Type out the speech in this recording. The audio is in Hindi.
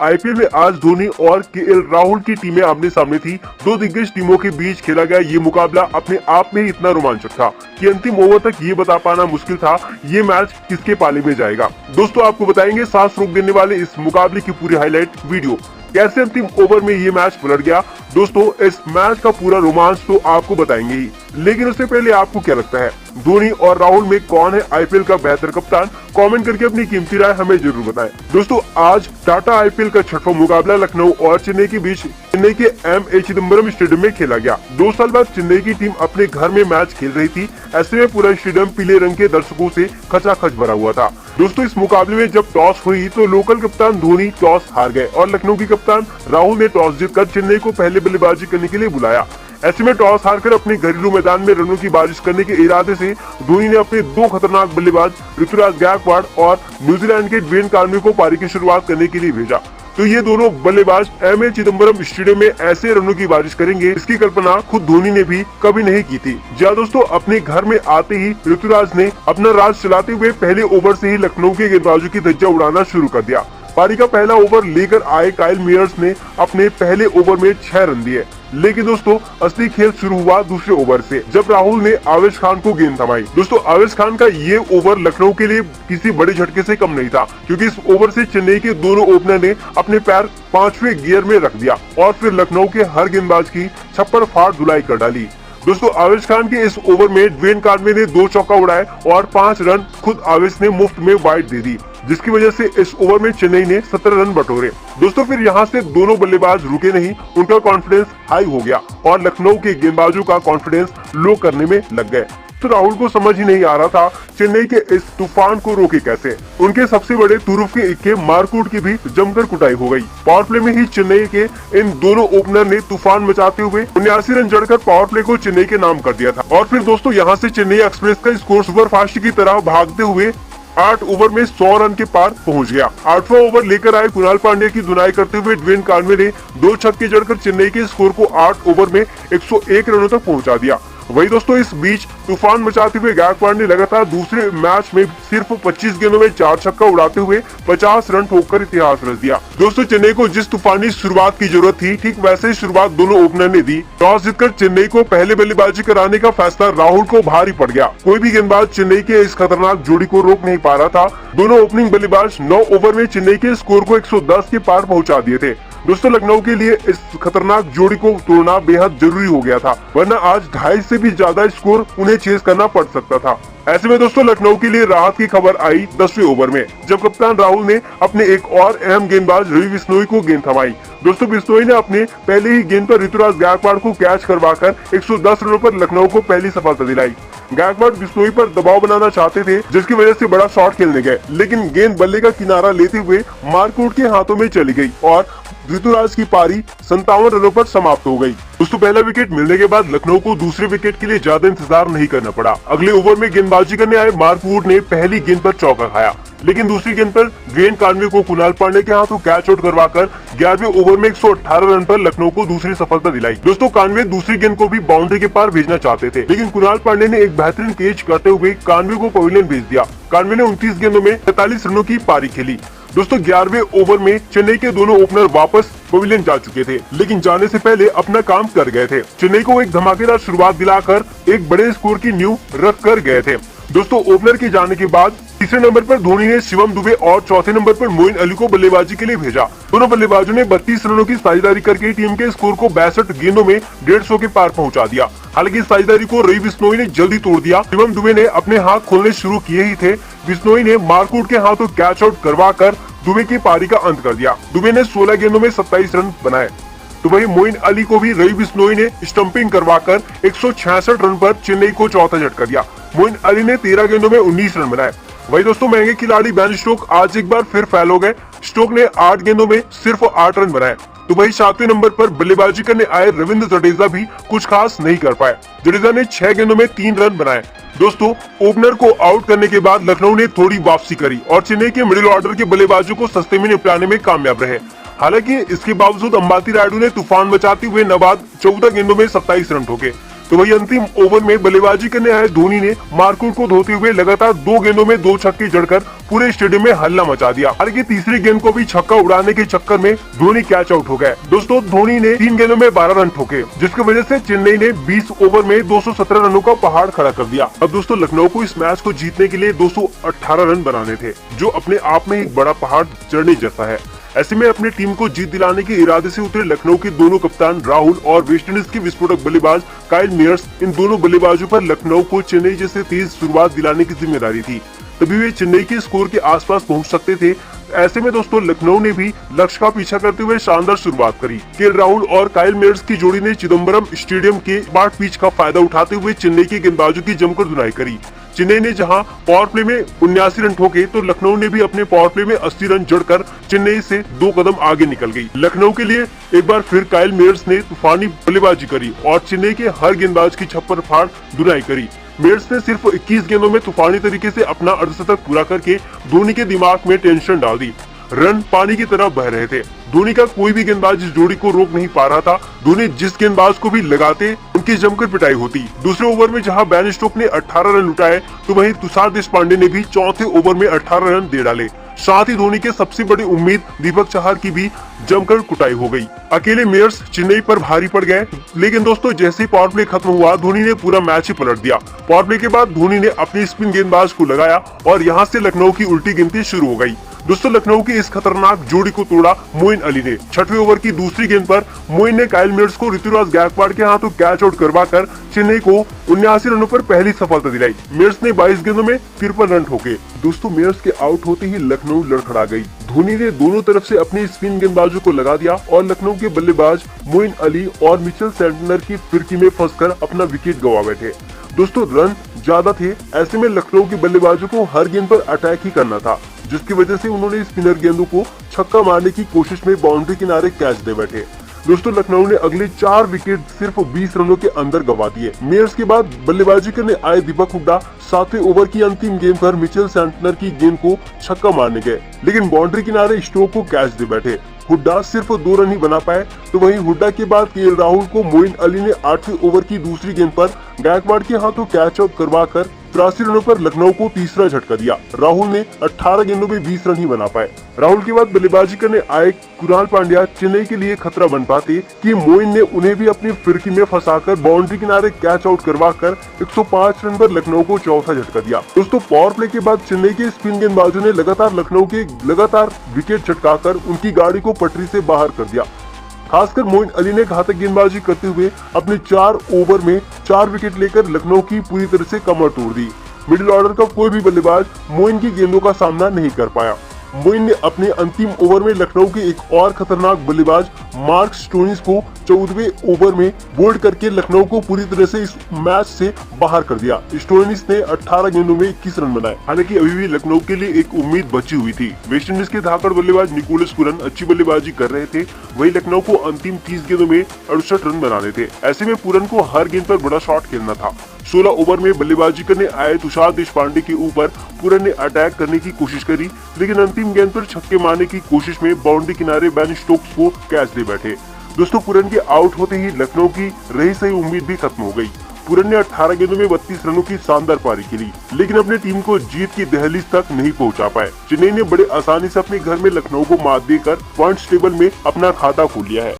आईपीएल में आज धोनी और केएल राहुल की टीमें आमने सामने थी। दो दिग्गज टीमों के बीच खेला गया ये मुकाबला अपने आप में ही इतना रोमांचक था कि अंतिम ओवर तक ये बता पाना मुश्किल था ये मैच किसके पाले में जाएगा। दोस्तों आपको बताएंगे सांस रोक देने वाले इस मुकाबले की पूरी हाईलाइट वीडियो, कैसे अंतिम ओवर में ये मैच पलट गया। दोस्तों इस मैच का पूरा रोमांच तो आपको बताएंगे ही, लेकिन उससे पहले आपको क्या लगता है धोनी और राहुल में कौन है आईपीएल का बेहतर कप्तान? कमेंट करके अपनी कीमती राय हमें जरूर बताएं। दोस्तों आज टाटा आईपीएल का छठवां मुकाबला लखनऊ और चेन्नई के बीच चेन्नई के एम.ए. चिदम्बरम स्टेडियम में खेला गया। 2 साल बाद चेन्नई की टीम अपने घर में मैच खेल रही थी। ऐसे में पूरा स्टेडियम पीले रंग के दर्शकों से खचाखच भरा हुआ था। दोस्तों इस मुकाबले में जब टॉस हुई तो लोकल कप्तान धोनी टॉस हार गए और लखनऊ की कप्तान राहुल ने टॉस जीतकर चेन्नई को पहले बल्लेबाजी करने के लिए बुलाया। ऐसे में टॉस हारकर अपने घरेलू मैदान में रनों की बारिश करने के इरादे से धोनी ने अपने 2 खतरनाक बल्लेबाज ऋतुराज गायकवाड़ और न्यूजीलैंड के ड्वेन कॉनवे को पारी की शुरुआत करने के लिए भेजा। तो ये दोनों बल्लेबाज एम.ए. चिदम्बरम स्टेडियम में ऐसे रनों की बारिश करेंगे इसकी कल्पना खुद धोनी ने भी कभी नहीं की थी। जी दोस्तों अपने घर में आते ही ऋतुराज ने अपना राज चलाते हुए पहले ओवर से ही लखनऊ के गेंदबाजों की धज्जियां उड़ाना शुरू कर दिया। पारी का पहला ओवर लेकर आए काइल मेयर्स ने अपने पहले ओवर में 6 रन दिए, लेकिन दोस्तों असली खेल शुरू हुआ दूसरे ओवर से जब राहुल ने आवेश खान को गेंद थमाई। दोस्तों आवेश खान का ये ओवर लखनऊ के लिए किसी बड़े झटके से कम नहीं था, क्योंकि इस ओवर से चेन्नई के दोनों ओपनर ने अपने पैर 5वें गियर में रख दिया और फिर लखनऊ के हर गेंदबाज की छप्पर फाड़ धुलाई कर डाली। दोस्तों आवेश खान के इस ओवर में ड्वेन कॉनवे ने 2 चौका उड़ाए और 5 रन खुद आवेश ने मुफ्त में वाइड दे दी, जिसकी वजह से इस ओवर में चेन्नई ने 17 रन बटोरे। दोस्तों फिर यहाँ से दोनों बल्लेबाज रुके नहीं, उनका कॉन्फिडेंस हाई हो गया और लखनऊ के गेंदबाजों का कॉन्फिडेंस लो करने में लग गए। तो राहुल को समझ ही नहीं आ रहा था चेन्नई के इस तूफान को रोके कैसे। उनके सबसे बड़े तुरुफ के इक्के मारकूट की भी जमकर कुटाई हो गई। पावर प्ले में ही चेन्नई के इन दोनों ओपनर ने तूफान मचाते हुए 79 रन जड़कर पावर प्ले को चेन्नई के नाम कर दिया था। और फिर दोस्तों यहाँ से चेन्नई एक्सप्रेस का स्कोर सुपरफास्ट की तरह भागते हुए 8 ओवर में 100 रन के पार पहुंच गया। 8वां ओवर लेकर आए कुणाल पांड्या की धुनाई करते हुए ड्वेन कॉनवे ने 2 छक्के जड़कर चेन्नई के स्कोर को 8 ओवर में 101 रनों तक पहुंचा दिया। वही दोस्तों इस बीच तूफान मचाते हुए गायकवाड़ ने लगातार दूसरे मैच में सिर्फ 25 गेंदों में 4 छक्का उड़ाते हुए 50 रन ठोककर इतिहास रच दिया। दोस्तों चेन्नई को जिस तूफानी शुरुआत की जरूरत थी ठीक वैसे ही शुरुआत दोनों ओपनर ने दी। टॉस जीतकर चेन्नई को पहले बल्लेबाजी कराने का फैसला राहुल को भारी पड़ गया। कोई भी गेंदबाज चेन्नई के इस खतरनाक जोड़ी को रोक नहीं पा रहा था। दोनों ओपनिंग बल्लेबाज 9 ओवर में चेन्नई के स्कोर को 110 के पार पहुंचा दिए थे। दोस्तों लखनऊ के लिए इस खतरनाक जोड़ी को तोड़ना बेहद जरूरी हो गया था, वरना आज 2.5 से भी ज्यादा स्कोर उन्हें चेस करना पड़ सकता था। ऐसे में दोस्तों लखनऊ के लिए राहत की खबर आई 10वें ओवर में, जब कप्तान राहुल ने अपने एक और अहम गेंदबाज रवि बिश्नोई को गेंद थमाई। दोस्तों बिश्नोई ने अपने पहले ही गेंद पर ऋतुराज गायकवाड़ को कैच करवाकर 110 रनों पर लखनऊ को पहली सफलता दिलाई। गायकवाड़ बिश्नोई पर दबाव बनाना चाहते थे, जिसकी वजह से बड़ा शॉट खेलने गए, लेकिन गेंद बल्ले का किनारा लेते हुए मारकूट के हाथों में चली गई और ऋतुराज की पारी 57 रनों पर समाप्त हो गई। दोस्तों पहला विकेट मिलने के बाद लखनऊ को दूसरे विकेट के लिए ज्यादा इंतजार नहीं करना पड़ा। अगले ओवर में गेंदबाजी करने आए मारकूट ने पहली गेंद पर चौका खाया, लेकिन दूसरी गेंद पर ड्वेन कॉनवे को कुणाल पांड्या के हाथों कैच आउट करवाकर 11वें ओवर में 118 रन पर लखनऊ को दूसरी सफलता दिलाई। दोस्तों कॉनवे दूसरी गेंद को भी बाउंड्री के पार भेजना चाहते थे, लेकिन कुणाल पांड्या ने एक बेहतरीन कैच करते हुए कॉनवे को पवेलियन भेज दिया। कॉनवे ने 29 गेंदों में 43 रनों की पारी खेली। दोस्तों 11वें ओवर में चेन्नई के दोनों ओपनर वापस पवेलियन जा चुके थे, लेकिन जाने से पहले अपना काम कर गए थे। चेन्नई को एक धमाकेदार शुरुआत दिलाकर एक बड़े स्कोर की नींव रख कर गए थे। दोस्तों ओपनर के जाने के बाद तीसरे नंबर पर धोनी ने शिवम दुबे और चौथे नंबर पर मोइन अली को बल्लेबाजी के लिए भेजा। दोनों बल्लेबाजों ने 32 रनों की साझेदारी करके टीम के स्कोर को 62 गेंदों में 150 के पार पहुंचा दिया। हालांकि इस साझेदारी को रवि बिश्नोई ने जल्दी तोड़ दिया। शिवम दुबे ने अपने हाथ खोलने शुरू किए ही थे, बिश्नोई ने मारकूट के हाथों कैच आउट करवाकर दुबे की पारी का अंत कर दिया। दुबे ने 16 गेंदों में 27 रन बनाए। तो वही मोइन अली को भी रवि बिश्नोई ने स्टंपिंग करवाकर 166 रन पर चेन्नई को चौथा झटका दिया। मोइन अली ने 13 गेंदों में 19 रन बनाए। वही दोस्तों महंगे खिलाड़ी बेन स्टोक आज एक बार फिर फेल हो गए। स्टोक ने 8 गेंदों में सिर्फ 8 रन बनाए। तो वही 7वें नंबर पर बल्लेबाजी करने आए रविंद्र जडेजा भी कुछ खास नहीं कर पाए। जडेजा ने 6 गेंदों में 3 रन बनाए। दोस्तों ओपनर को आउट करने के बाद लखनऊ ने थोड़ी वापसी करी और चेन्नई के मिडिल ऑर्डर के बल्लेबाजों को सस्ते में निपटाने में कामयाब रहे। हालांकि इसके बावजूद अंबाती रायडू ने तूफान मचाते हुए नवाद 14 गेंदों में 27 रन ठोके। तो वही अंतिम ओवर में बल्लेबाजी करने आए धोनी ने मार्कवुड को धोते हुए लगातार 2 गेंदों में 2 छक्के जड़कर पूरे स्टेडियम में हल्ला मचा दिया। हालांकि तीसरी गेंद को भी छक्का उड़ाने के चक्कर में धोनी कैच आउट हो गए। दोस्तों धोनी ने 3 गेंदों में 12 रन ठोके, जिसकी वजह से चेन्नई ने 20 ओवर में 217 रनों का पहाड़ खड़ा कर दिया। अब दोस्तों लखनऊ को इस मैच को जीतने के लिए 218 रन बनाने थे, जो अपने आप में एक बड़ा पहाड़ चढ़ने जैसा है। ऐसे में अपनी टीम को जीत दिलाने के इरादे से उतरे लखनऊ के दोनों कप्तान राहुल और वेस्टइंडीज के विस्फोटक बल्लेबाज काइल मेयर्स, इन दोनों बल्लेबाजों पर लखनऊ को चेन्नई जैसे तेज शुरुआत दिलाने की जिम्मेदारी थी, तभी वे चेन्नई के स्कोर के आसपास पहुंच सकते थे। ऐसे में दोस्तों लखनऊ ने भी लक्ष्य का पीछा करते हुए शानदार शुरुआत करी। के राहुल और काइल मेयर्स की जोड़ी ने चिदम्बरम स्टेडियम के स्मार्ट पिच का फायदा उठाते हुए चेन्नई के गेंदबाजों की जमकर धुनाई करी। चेन्नई ने जहां पावर प्ले में 79 रन ठोके, तो लखनऊ ने भी अपने पावर प्ले में 80 रन जड़कर चेन्नई से 2 कदम आगे निकल गई। लखनऊ के लिए एक बार फिर काइल मेयर्स ने तूफानी बल्लेबाजी करी और चेन्नई के हर गेंदबाज की छप्पर फाड़ धुनाई करी। मेयर्स ने सिर्फ 21 गेंदों में तूफानी तरीके से अपना अर्धशतक पूरा करके धोनी के दिमाग में टेंशन डाल दी। रन पानी की तरह बह रहे थे। धोनी का कोई भी गेंदबाज इस जोड़ी को रोक नहीं पा रहा था। धोनी जिस गेंदबाज को भी लगाते उनकी जमकर पिटाई होती। दूसरे ओवर में जहां बेन स्टोक्स ने 18 रन लुटाए, तो वहीं तुषार देशपांडे ने भी चौथे ओवर में 18 रन दे डाले। साथ ही धोनी के सबसे बड़ी उम्मीद दीपक चाहर की भी जमकर कुटाई हो गई। अकेले मेयर्स चेन्नई पर भारी पड़ गए, लेकिन दोस्तों जैसे ही पावर प्ले खत्म हुआ, धोनी ने पूरा मैच ही पलट दिया। पावर प्ले के बाद धोनी ने अपनी स्पिन गेंदबाज को लगाया और यहां से लखनऊ की उल्टी गिनती शुरू हो गई। दोस्तों लखनऊ की इस खतरनाक जोड़ी को तोड़ा मोइन अली ने। 6वें ओवर की दूसरी गेंद पर मोइन ने काइल मेयर्स को ऋतुराज गायकवाड़ के हाथों कैच आउट करवाकर चेन्नई को 79 रनों पर पहली सफलता दिलाई। मेयर्स ने 22 गेंदों में 53 रन ठोके। दोस्तों मेयर्स के आउट होते ही लखनऊ लड़खड़ा गई। धोनी ने दोनों तरफ से अपने स्पिन गेंदबाजों को लगा दिया और लखनऊ के बल्लेबाज मोइन अली और मिचेल सैंटनर की फिरकी में फंसकर अपना विकेट गंवा बैठे। दोस्तों रन ज्यादा थे, ऐसे में लखनऊ के बल्लेबाजों को हर गेंद पर अटैक ही करना था, जिसकी वजह से उन्होंने स्पिनर गेंदों को छक्का मारने की कोशिश में बाउंड्री किनारे कैच दे बैठे। दोस्तों लखनऊ ने अगले 4 विकेट सिर्फ 20 रनों के अंदर गंवा दिए। मेयर्स के बाद बल्लेबाजी करने आए दीपक हुड्डा 7वें ओवर की अंतिम गेंद पर मिचेल सैंटनर की गेंद को छक्का मारने गए, लेकिन बाउंड्री किनारे स्टोक को कैच दे बैठे। हुड्डा सिर्फ 2 रन ही बना पाए, तो वहीं हुड्डा के बाद के राहुल को मोइन अली ने 8वें ओवर की दूसरी गेंद पर गायकवाड़ के हाथों कैच आउट करवाकर 83 रनों पर लखनऊ को तीसरा झटका दिया। राहुल ने 18 गेंदों में 20 रन ही बना पाए। राहुल के बाद बल्लेबाजी करने आए कुणाल पांड्या चेन्नई के लिए खतरा बन पाते कि मोइन ने उन्हें भी अपनी फिरकी में फंसाकर बाउंड्री किनारे कैच आउट करवाकर 105 रन पर लखनऊ को चौथा झटका दिया। दोस्तों पावर प्ले के बाद चेन्नई के स्पिन गेंदबाजों ने लगातार लखनऊ के विकेट चटकाकर उनकी गाड़ी को पटरी से बाहर कर दिया। खासकर मोइन अली ने घातक गेंदबाजी करते हुए अपने 4 ओवर में 4 विकेट लेकर लखनऊ की पूरी तरह से कमर तोड़ दी। मिडिल ऑर्डर का कोई भी बल्लेबाज मोइन की गेंदों का सामना नहीं कर पाया। मोइन ने अपने अंतिम ओवर में लखनऊ के एक और खतरनाक बल्लेबाज मार्क स्टोइनिस को 14वें ओवर में बोल्ड करके लखनऊ को पूरी तरह से इस मैच से बाहर कर दिया। स्टोइनिस ने 18 गेंदों में 21 रन बनाए। हालांकि अभी भी लखनऊ के लिए एक उम्मीद बची हुई थी। वेस्टइंडीज के धाकड़ बल्लेबाज निकोलस पुरन अच्छी बल्लेबाजी कर रहे थे, वही लखनऊ को अंतिम 30 गेंदों में 68 रन बनाने थे। ऐसे में पुरन को हर गेंद पर बड़ा शॉट खेलना था। 16 ओवर में बल्लेबाजी करने आए तुषार देशपांडे के ऊपर पुरन ने अटैक करने की कोशिश करी, लेकिन अंतिम गेंद पर छक्के मारने की कोशिश में बाउंड्री किनारे बेन स्टोक्स को कैच दे बैठे। दोस्तों पुरन के आउट होते ही लखनऊ की रही सही उम्मीद भी खत्म हो गई। पुरन ने 18 गेंदों में 32 रनों की शानदार पारी खेली, लेकिन अपनी टीम को जीत की दहलीज तक नहीं पहुंचा पाए। चेन्नई ने बड़े आसानी से अपने घर में लखनऊ को मात देकर पॉइंट्स टेबल में अपना खाता खोल लिया है।